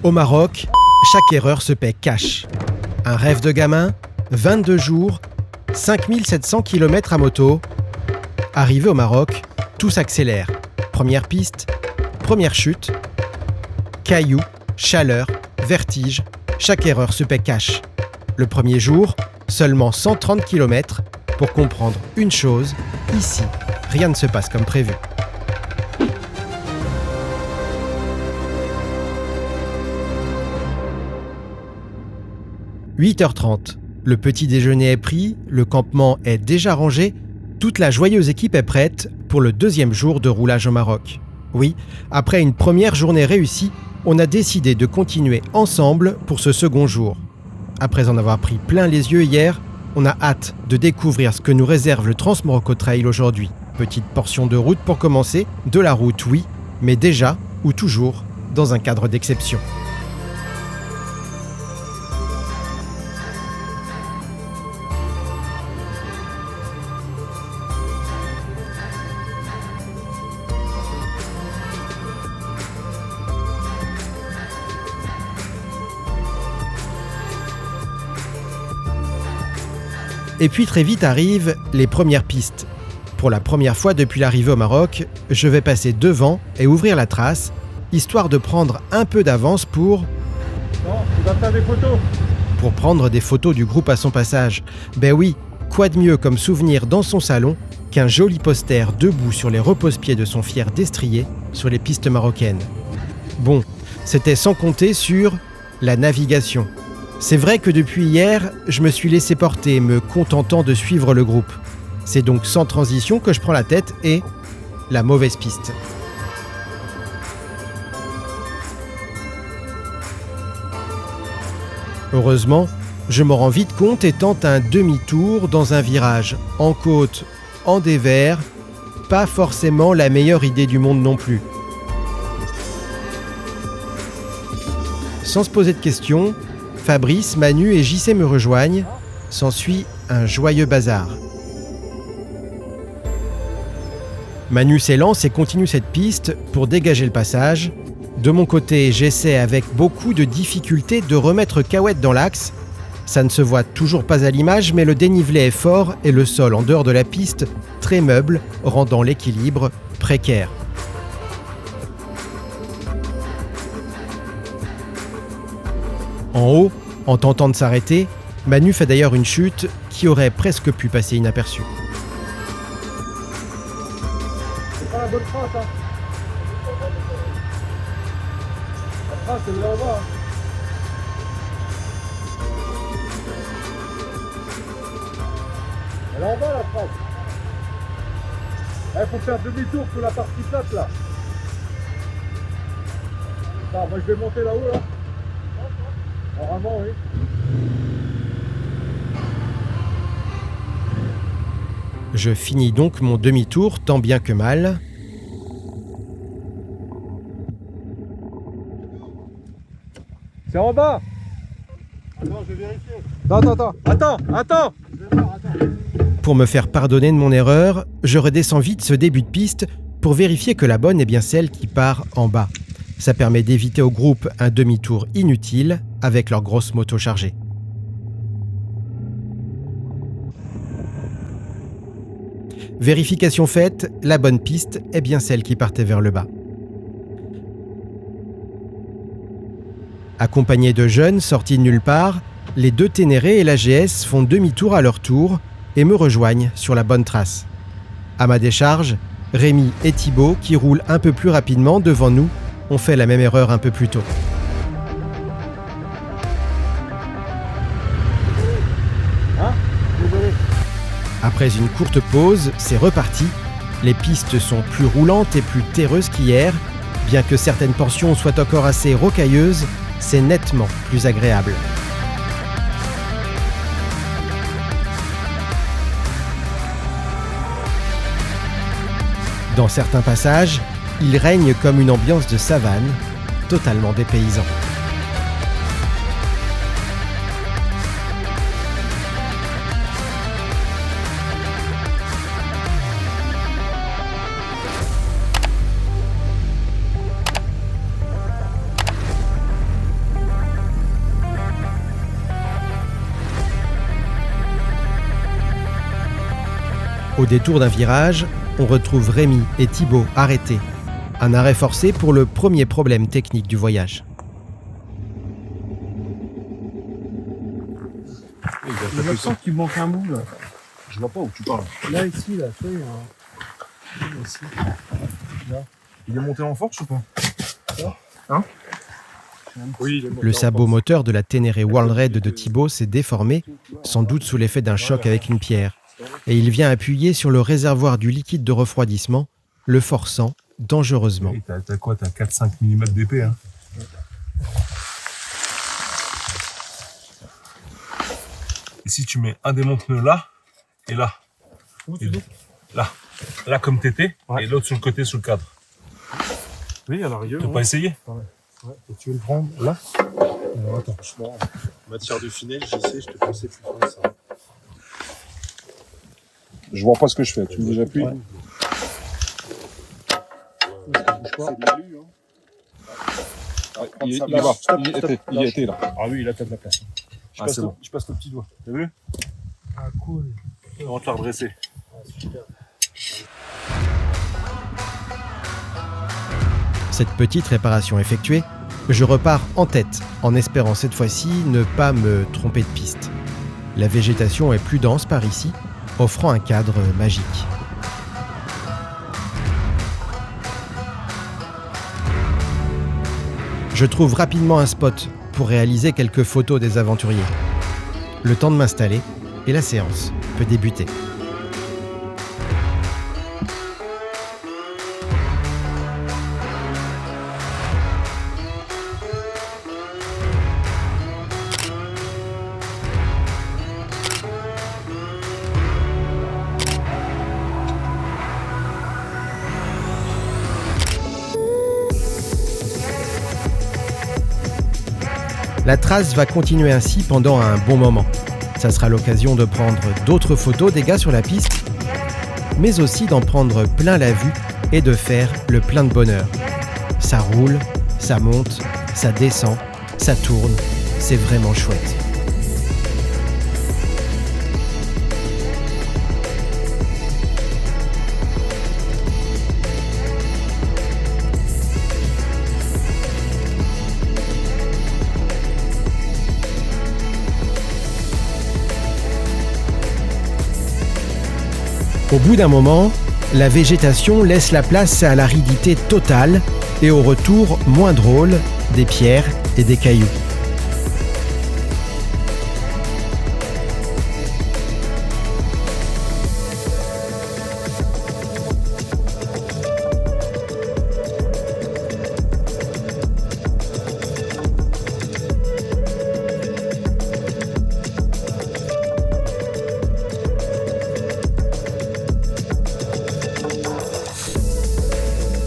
Au Maroc, chaque erreur se paie cash. Un rêve de gamin, 22 jours, 5700 km à moto. Arrivé au Maroc, tout s'accélère. Première piste, première chute, cailloux, chaleur, vertige, chaque erreur se paie cash. Le premier jour, seulement 130 km pour comprendre une chose, ici, rien ne se passe comme prévu. « 8h30, le petit déjeuner est pris, le campement est déjà rangé, toute la joyeuse équipe est prête pour le deuxième jour de roulage au Maroc. Oui, après une première journée réussie, on a décidé de continuer ensemble pour ce second jour. Après en avoir pris plein les yeux hier, on a hâte de découvrir ce que nous réserve le Trans-Morocco Trail aujourd'hui. Petite portion de route pour commencer, de la route oui, mais déjà ou toujours dans un cadre d'exception. Et puis très vite arrivent les premières pistes. Pour la première fois depuis l'arrivée au Maroc, je vais passer devant et ouvrir la trace, histoire de prendre un peu d'avance pour... Non, tu vas faire des photos. Pour prendre des photos du groupe à son passage. Ben oui, quoi de mieux comme souvenir dans son salon qu'un joli poster debout sur les repose-pieds de son fier destrier sur les pistes marocaines. Bon, c'était sans compter sur la navigation. C'est vrai que depuis hier, je me suis laissé porter, me contentant de suivre le groupe. C'est donc sans transition que je prends la tête et la mauvaise piste. Heureusement, je m'en rends vite compte et tente un demi-tour dans un virage en côte, en dévers, pas forcément la meilleure idée du monde non plus. Sans se poser de questions, Fabrice, Manu et JC me rejoignent. S'ensuit un joyeux bazar. Manu s'élance et continue cette piste pour dégager le passage. De mon côté, j'essaie avec beaucoup de difficulté de remettre Cahouette dans l'axe. Ça ne se voit toujours pas à l'image, mais le dénivelé est fort et le sol en dehors de la piste très meuble, rendant l'équilibre précaire. En haut, en tentant de s'arrêter, Manu fait d'ailleurs une chute qui aurait presque pu passer inaperçue. C'est pas la bonne trace, hein. La trace, elle est là en bas. Elle est en bas, la trace. Il faut faire demi-tour sur la partie plate, là. Attends, moi, je vais monter là-haut, là. Normalement, oui. Je finis donc mon demi-tour tant bien que mal. C'est en bas. Attends, je vais vérifier. Attends. Je vais voir, attends. Pour me faire pardonner de mon erreur, je redescends vite ce début de piste pour vérifier que la bonne est bien celle qui part en bas. Ça permet d'éviter au groupe un demi-tour inutile avec leur grosse moto chargée. Vérification faite, la bonne piste est bien celle qui partait vers le bas. Accompagnés de jeunes sortis de nulle part, les deux Ténéré et l'AGS font demi-tour à leur tour et me rejoignent sur la bonne trace. À ma décharge, Rémi et Thibaut, qui roulent un peu plus rapidement devant nous, ont fait la même erreur un peu plus tôt. Après une courte pause, c'est reparti. Les pistes sont plus roulantes et plus terreuses qu'hier. Bien que certaines portions soient encore assez rocailleuses, c'est nettement plus agréable. Dans certains passages, il règne comme une ambiance de savane, totalement dépaysant. Au détour d'un virage, on retrouve Rémi et Thibaut arrêtés. Un arrêt forcé pour le premier problème technique du voyage. J'ai l'impression qu'il manque un bout là. Je vois pas où tu parles. Là, ici, là, tu vois, il y a un... Ici. Là. Il est monté en force ou pas? Hein? Oui, Le sabot moteur de la Ténéré World Raid de Thibaut s'est déformé, sans doute sous l'effet d'un choc avec une pierre, et il vient appuyer sur le réservoir du liquide de refroidissement, le forçant dangereusement. Oui, t'as quoi? T'as 4-5 mm d'épée, hein? Et si tu mets un des monte-pneus là, et là, là comme t'étais, ouais. Et l'autre sur le côté, sous le cadre. Oui, à l'arrière. Tu peux pas essayer? Ouais. Et tu veux le prendre là? Non, attends. Franchement, en matière de finesse, j'essaie, je te pensais plus fort ça. Je vois pas ce que je fais, tu me dis j'appuie? Ouais. Il y était là. Ah oui, là t'as de la place. Je passe le petit doigt. T'as vu? Ah cool. On va te la redresser. Ah, super. Cette petite réparation effectuée, je repars en tête, en espérant cette fois-ci ne pas me tromper de piste. La végétation est plus dense par ici, offrant un cadre magique. Je trouve rapidement un spot pour réaliser quelques photos des aventuriers. Le temps de m'installer et la séance peut débuter. La trace va continuer ainsi pendant un bon moment. Ça sera l'occasion de prendre d'autres photos des gars sur la piste, mais aussi d'en prendre plein la vue et de faire le plein de bonheur. Ça roule, ça monte, ça descend, ça tourne, c'est vraiment chouette. Au bout d'un moment, la végétation laisse la place à l'aridité totale et au retour moins drôle des pierres et des cailloux.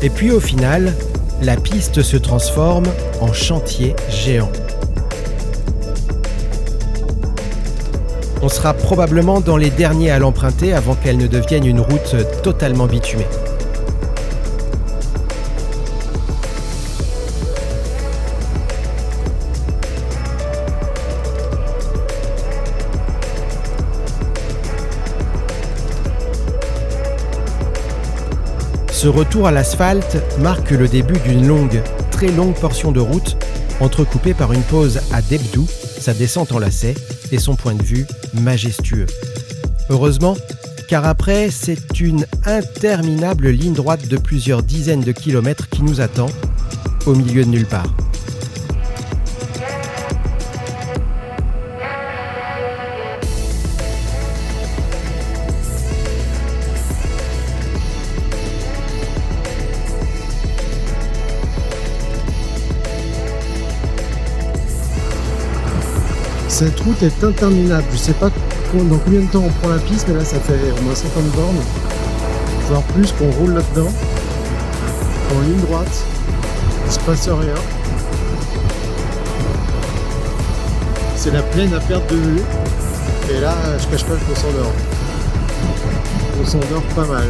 Et puis au final, la piste se transforme en chantier géant. On sera probablement dans les derniers à l'emprunter avant qu'elle ne devienne une route totalement bitumée. Ce retour à l'asphalte marque le début d'une longue, très longue portion de route, entrecoupée par une pause à Debdou, sa descente en lacet et son point de vue majestueux. Heureusement, car après, c'est une interminable ligne droite de plusieurs dizaines de kilomètres qui nous attend, au milieu de nulle part. Cette route est interminable. Je sais pas dans combien de temps on prend la piste, mais là ça fait au moins 50 bornes, voire plus qu'on roule là-dedans, en ligne droite, il se passe rien. C'est la plaine à perte de vue, et là je cache pas qu'on s'endort. On s'endort pas mal.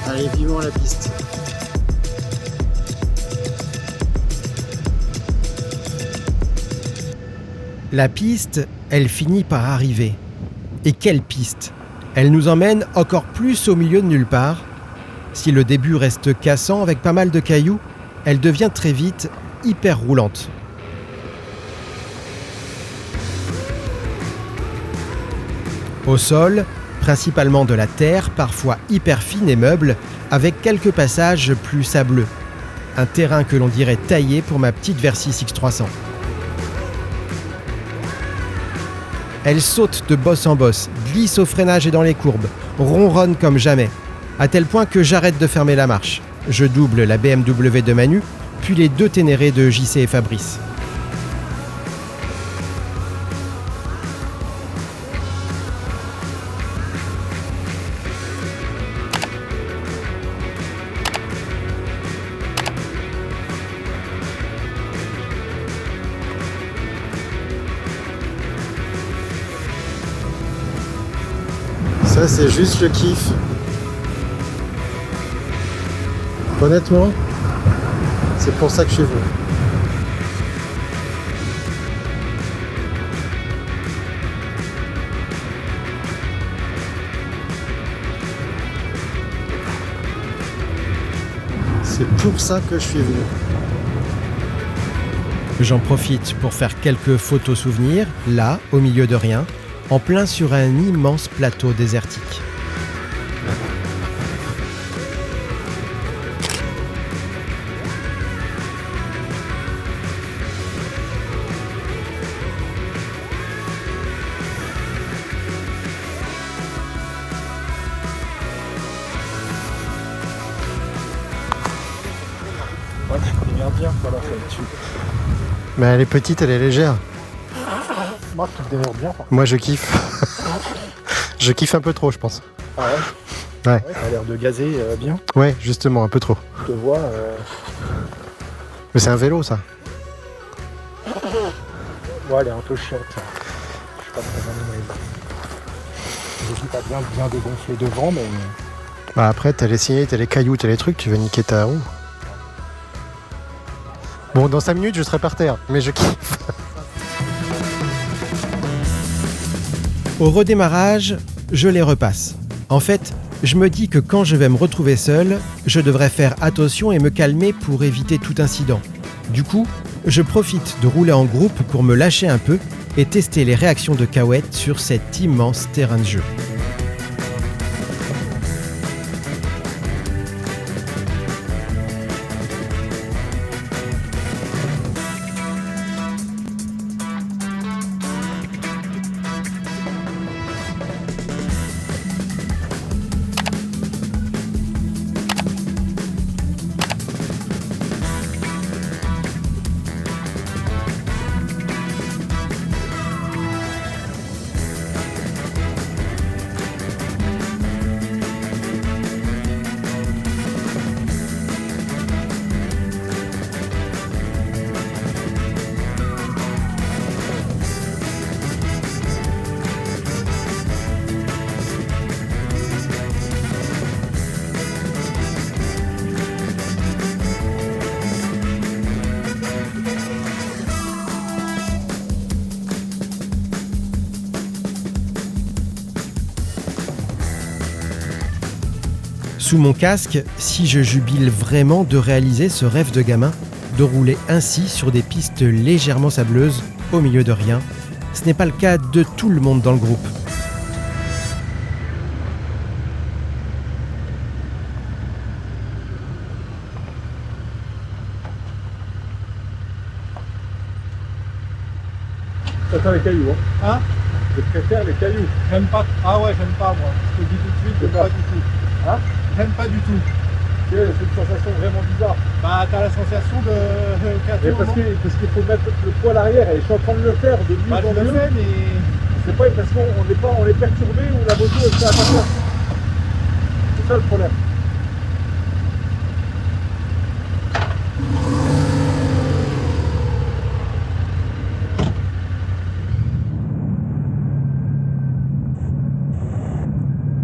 Allez, vivons la piste. La piste, elle finit par arriver, Et quelle piste! Elle nous emmène encore plus au milieu de nulle part. Si le début reste cassant avec pas mal de cailloux, elle devient très vite hyper roulante. Au sol, principalement de la terre, parfois hyper fine et meuble, avec quelques passages plus sableux. Un terrain que l'on dirait taillé pour ma petite Versys X300. Elle saute de bosse en bosse, glisse au freinage et dans les courbes, ronronne comme jamais, à tel point que j'arrête de fermer la marche. Je double la BMW de Manu, puis les 2 Ténéré de JC et Fabrice. Ça, c'est juste le kiff. Honnêtement, c'est pour ça que je suis venu. C'est pour ça que je suis venu. J'en profite pour faire quelques photos souvenirs, là, au milieu de rien, en plein sur un immense plateau désertique. Ouais, tu te démerdes bien, voilà, ça me tue. Mais elle est petite, elle est légère. Moi, tu te démerdes bien. Moi, je kiffe. Je kiffe un peu trop, je pense. Ah ouais? Ouais. T'as l'air de gazer bien. Ouais, justement, un peu trop. Je te vois. Mais c'est un vélo, ça. Ouais, elle est un peu chiante. Ça. Je suis pas très bien aimé. Je dis pas bien dégonflé devant, mais. Bah après, t'as les signés, t'as les cailloux, t'as les trucs, tu vas niquer ta roue. Bon, dans 5 minutes, je serai par terre, mais je kiffe. Au redémarrage, je les repasse. En fait, je me dis que quand je vais me retrouver seul, je devrais faire attention et me calmer pour éviter tout incident. Du coup, je profite de rouler en groupe pour me lâcher un peu et tester les réactions de Kawet sur cet immense terrain de jeu. Sous mon casque, si je jubile vraiment de réaliser ce rêve de gamin, de rouler ainsi sur des pistes légèrement sableuses, au milieu de rien, ce n'est pas le cas de tout le monde dans le groupe. T'attends les cailloux, hein? Hein? Je préfère les cailloux. J'aime pas. Ah ouais, j'aime pas moi. Je te dis tout de suite, j'aime pas du tout. Hein? J'aime pas du tout. C'est une sensation vraiment bizarre. Bah t'as la sensation de parce qu'il faut mettre le poids à l'arrière et je suis en train de le faire de mieux en mieux. Mais c'est pas parce qu'on est perturbé ou la moto elle fait attention. C'est ça le problème.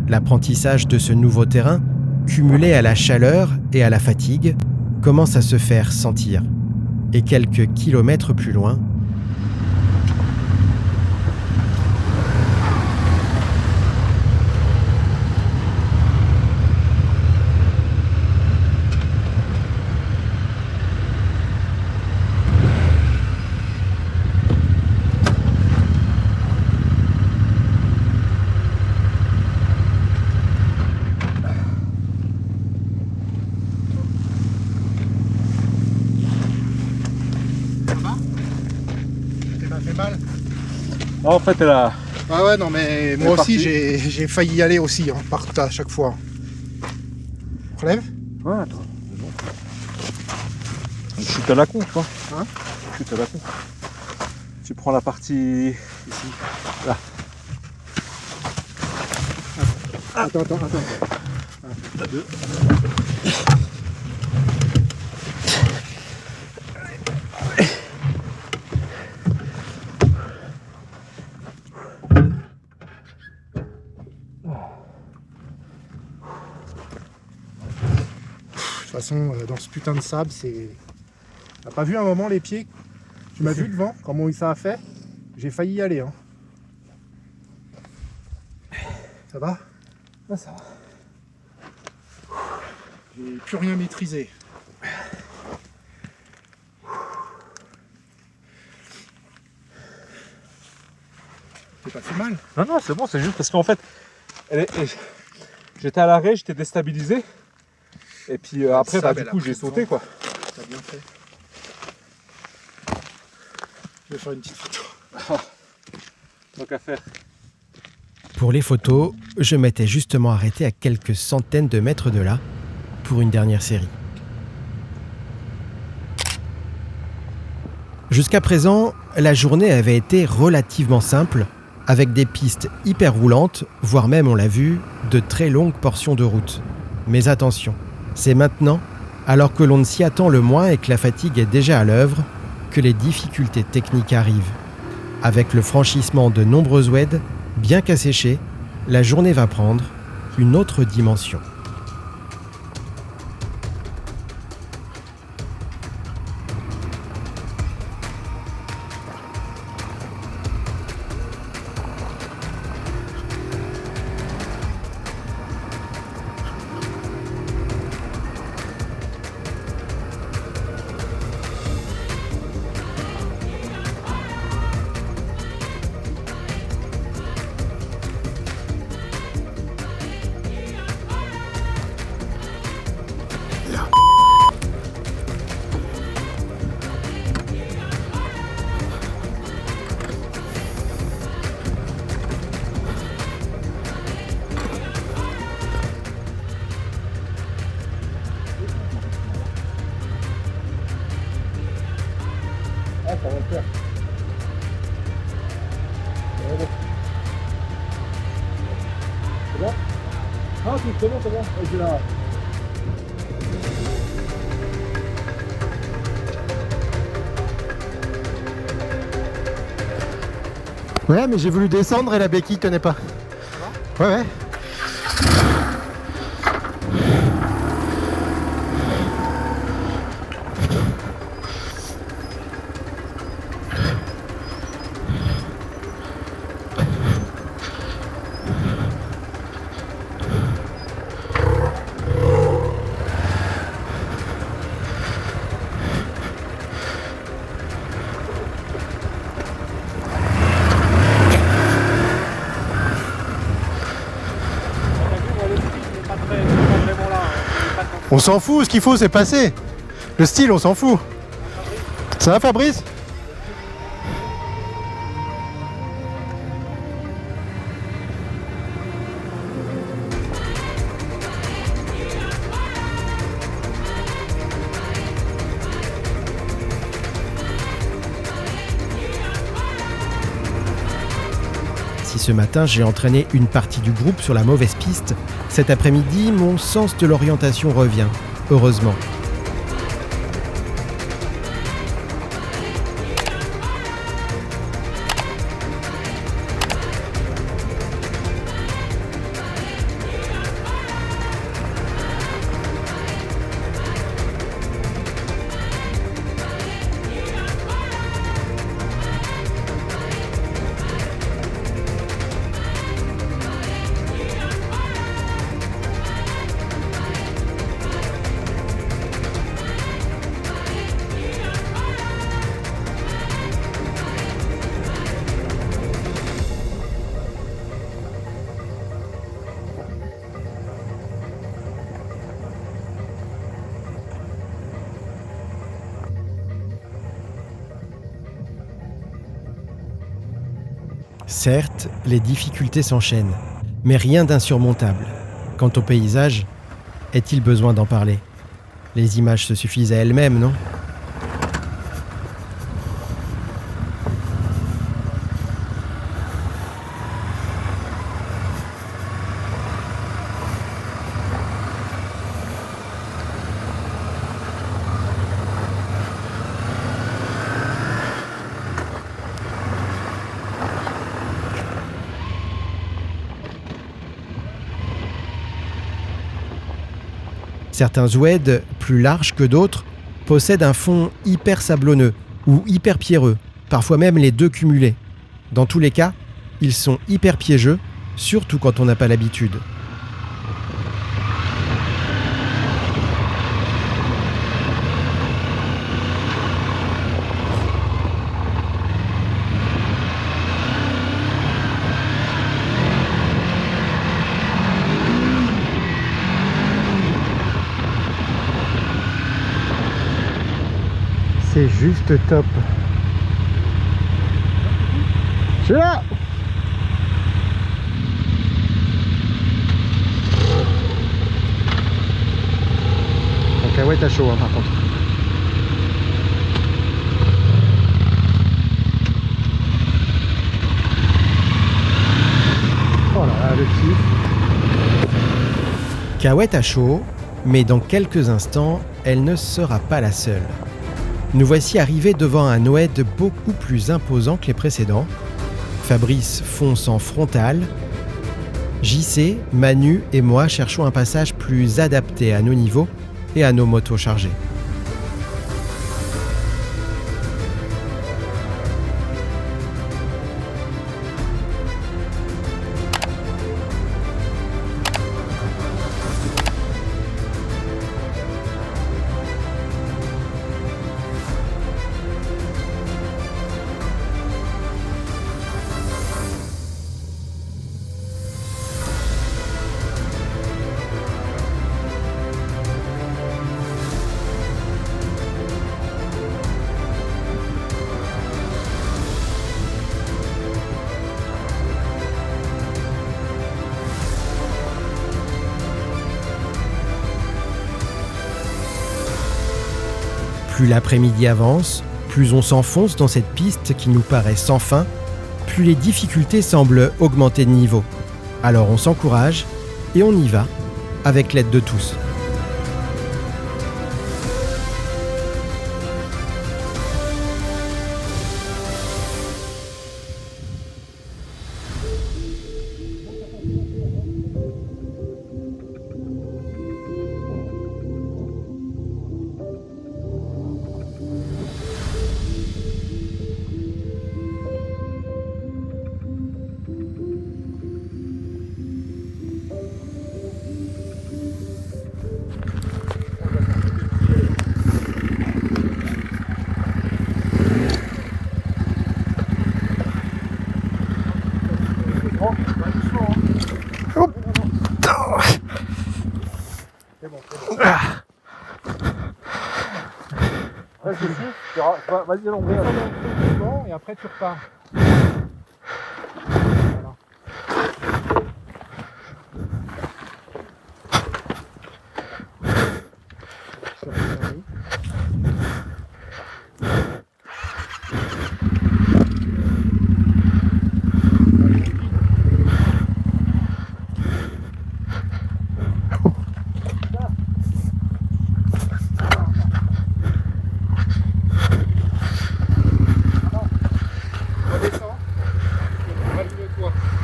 L'apprentissage de ce nouveau terrain, cumulé à la chaleur et à la fatigue, commence à se faire sentir. Et quelques kilomètres plus loin, en fait, elle a... Ah ouais, non, mais moi aussi, j'ai failli y aller aussi, hein, par tas à chaque fois. Relève. Ouais, attends. Une chute à la con, tu vois. Hein? Une chute à la con. Tu prends la partie ici. Là. Attends. Un, deux. De toute façon, dans ce putain de sable, c'est... T'as pas vu un moment les pieds? Tu m'as vu devant, comment ça a fait? J'ai failli y aller. Hein. Ça va? Ah, ça va. J'ai plus rien maîtrisé. C'est pas fait mal? Non, c'est bon, c'est juste parce qu'en fait, j'étais à l'arrêt, j'étais déstabilisé. Et puis après, ça, du coup, j'ai sauté, quoi. T'as bien fait. Je vais faire une petite photo. Donc à faire. Pour les photos, je m'étais justement arrêté à quelques centaines de mètres de là pour une dernière série. Jusqu'à présent, la journée avait été relativement simple, avec des pistes hyper roulantes, voire même, on l'a vu, de très longues portions de route. Mais attention, c'est maintenant, alors que l'on ne s'y attend le moins et que la fatigue est déjà à l'œuvre, que les difficultés techniques arrivent. Avec le franchissement de nombreuses oueds, bien qu'asséchées, la journée va prendre une autre dimension. Ah, ça va le faire. C'est bon? Ah, c'est bon. Je la... Ouais, mais j'ai voulu descendre et la béquille tenait pas. Ouais. On s'en fout, ce qu'il faut c'est passer. Le style, on s'en fout. Ça va Fabrice? Si ce matin j'ai entraîné une partie du groupe sur la mauvaise piste, cet après-midi, mon sens de l'orientation revient, heureusement. Certes, les difficultés s'enchaînent, mais rien d'insurmontable. Quant au paysage, est-il besoin d'en parler? Les images se suffisent à elles-mêmes, non? Certains oueds, plus larges que d'autres, possèdent un fond hyper sablonneux ou hyper pierreux, parfois même les deux cumulés. Dans tous les cas, ils sont hyper piégeux, surtout quand on n'a pas l'habitude. C'est juste top. Je suis là. Donc ah ouais, t'as chaud hein, par contre. Oh là là, le kiff. Cahuète à chaud, mais dans quelques instants, elle ne sera pas la seule. Nous voici arrivés devant un oued beaucoup plus imposant que les précédents. Fabrice fonce en frontal. JC, Manu et moi cherchons un passage plus adapté à nos niveaux et à nos motos chargées. Plus l'après-midi avance, plus on s'enfonce dans cette piste qui nous paraît sans fin, plus les difficultés semblent augmenter de niveau. Alors on s'encourage et on y va, avec l'aide de tous. Vas-y, allons, et après tu repars. Voilà.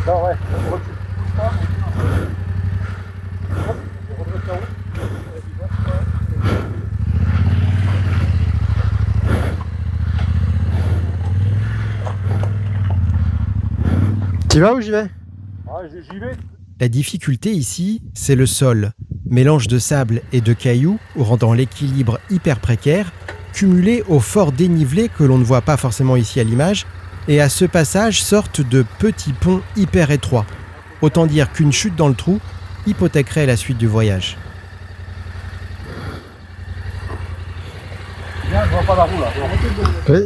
Non, ouais, on recule. Tu vas ou j'y vais? Ah, j'y vais. La difficulté ici, c'est le sol. Mélange de sable et de cailloux rendant l'équilibre hyper précaire, cumulé au fort dénivelé que l'on ne voit pas forcément ici à l'image, et à ce passage sorte de petits ponts hyper étroits. Autant dire qu'une chute dans le trou hypothéquerait la suite du voyage. Viens, je vois pas la roue là. Oui.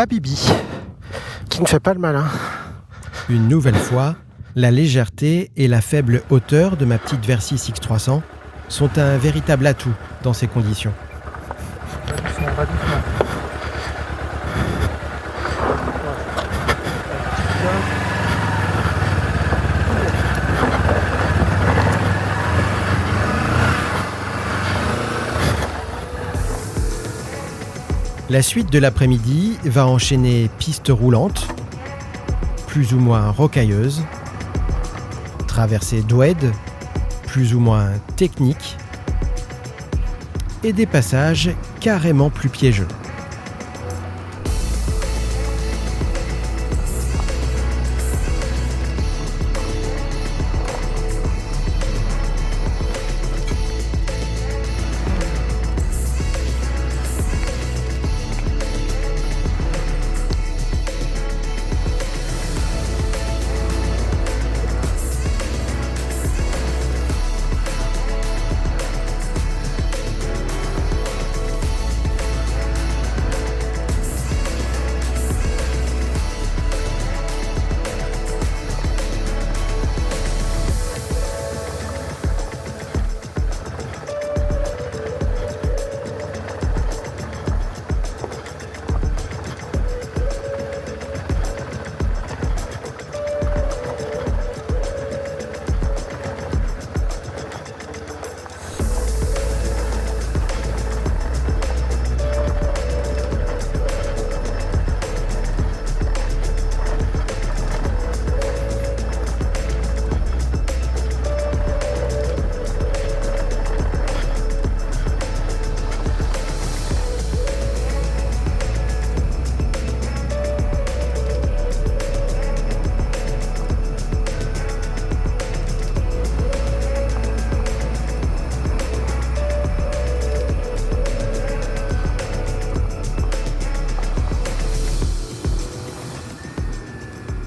Habibi, qui ne fait pas le malin. Une nouvelle fois, la légèreté et la faible hauteur de ma petite Versys X300 sont un véritable atout dans ces conditions. La suite de l'après-midi va enchaîner pistes roulantes, plus ou moins rocailleuses, traversées d'oued, plus ou moins techniques, et des passages carrément plus piégeux.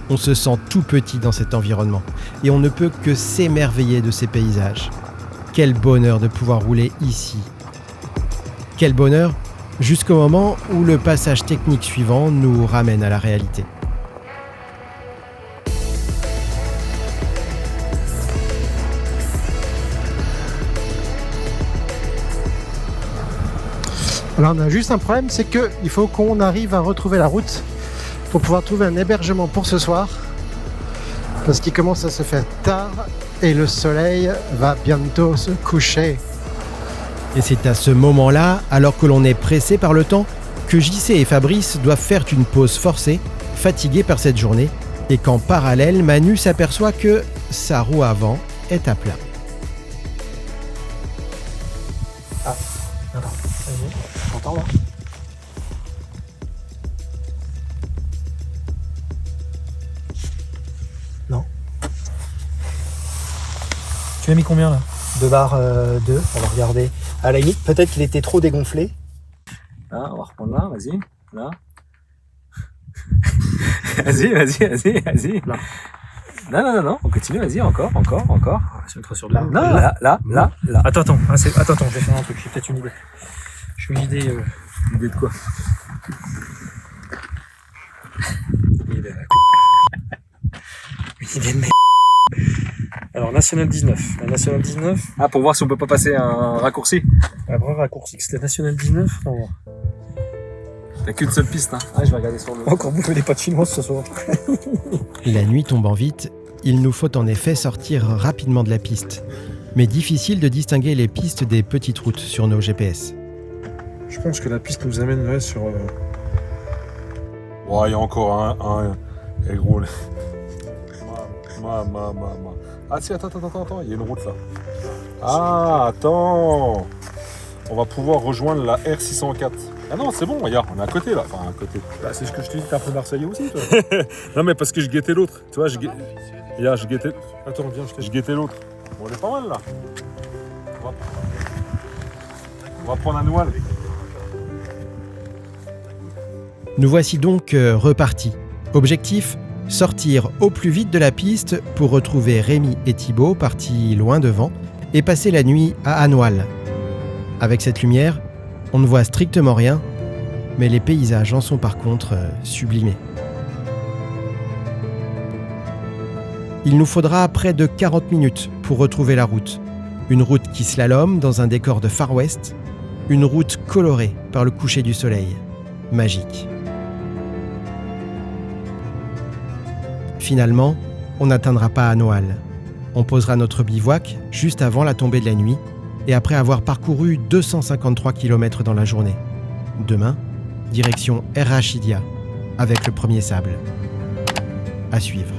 On se sent tout petit dans cet environnement et on ne peut que s'émerveiller de ces paysages. Quel bonheur de pouvoir rouler ici. Quel bonheur jusqu'au moment où le passage technique suivant nous ramène à la réalité. Alors on a juste un problème, c'est qu'il faut qu'on arrive à retrouver la route pour pouvoir trouver un hébergement pour ce soir, parce qu'il commence à se faire tard et le soleil va bientôt se coucher. Et c'est à ce moment-là, alors que l'on est pressé par le temps, que JC et Fabrice doivent faire une pause forcée, fatigués par cette journée, et qu'en parallèle, Manu s'aperçoit que sa roue avant est à plat. Ah, attends, vas-y, t'entends là ? Non. Tu l'as mis combien là ? 2 barres 2, on va regarder. À la limite, peut-être qu'il était trop dégonflé. Là, on va reprendre là, vas-y. Là. vas-y. Là. Non, on continue, vas-y, encore. Je mettrai sur là. Là. Attends, je vais faire un truc, j'ai peut-être une idée. Je suis une idée. Idée de quoi? Une idée de merde. Alors, National 19. La National 19. Ah, pour voir si on peut pas passer un raccourci. Un vrai raccourci. La National 19. Non. T'as qu'une seule piste, hein. Ah, je vais regarder sur le. Encore bouffer des pâtes chinoises ce soir. La nuit tombant vite, il nous faut en effet sortir rapidement de la piste. Mais difficile de distinguer les pistes des petites routes sur nos GPS. Je pense que la piste nous amènerait sur... Ouais, il y a encore un... Eh gros... Ah si, attends, il y a une route là. Ah, attends. On va pouvoir rejoindre la R604. Ah non, c'est bon, regarde, on est à côté là. Enfin, à côté. Bah, c'est ce que je te dis, t'es un peu Marseillais aussi, toi. Non, mais parce que je guettais l'autre. Tu vois, je guettais... Attends, viens, Je guettais l'autre. Bon, on est pas mal là. On va prendre un Noual. Nous voici donc repartis. Objectif, sortir au plus vite de la piste pour retrouver Rémi et Thibaut partis loin devant et passer la nuit à Anoual. Avec cette lumière, on ne voit strictement rien, mais les paysages en sont par contre sublimés. Il nous faudra près de 40 minutes pour retrouver la route. Une route qui slalome dans un décor de Far West, une route colorée par le coucher du soleil. Magique. Finalement, on n'atteindra pas Anoal. On posera notre bivouac juste avant la tombée de la nuit et après avoir parcouru 253 km dans la journée. Demain, direction Er Rashidia avec le premier sable. À suivre.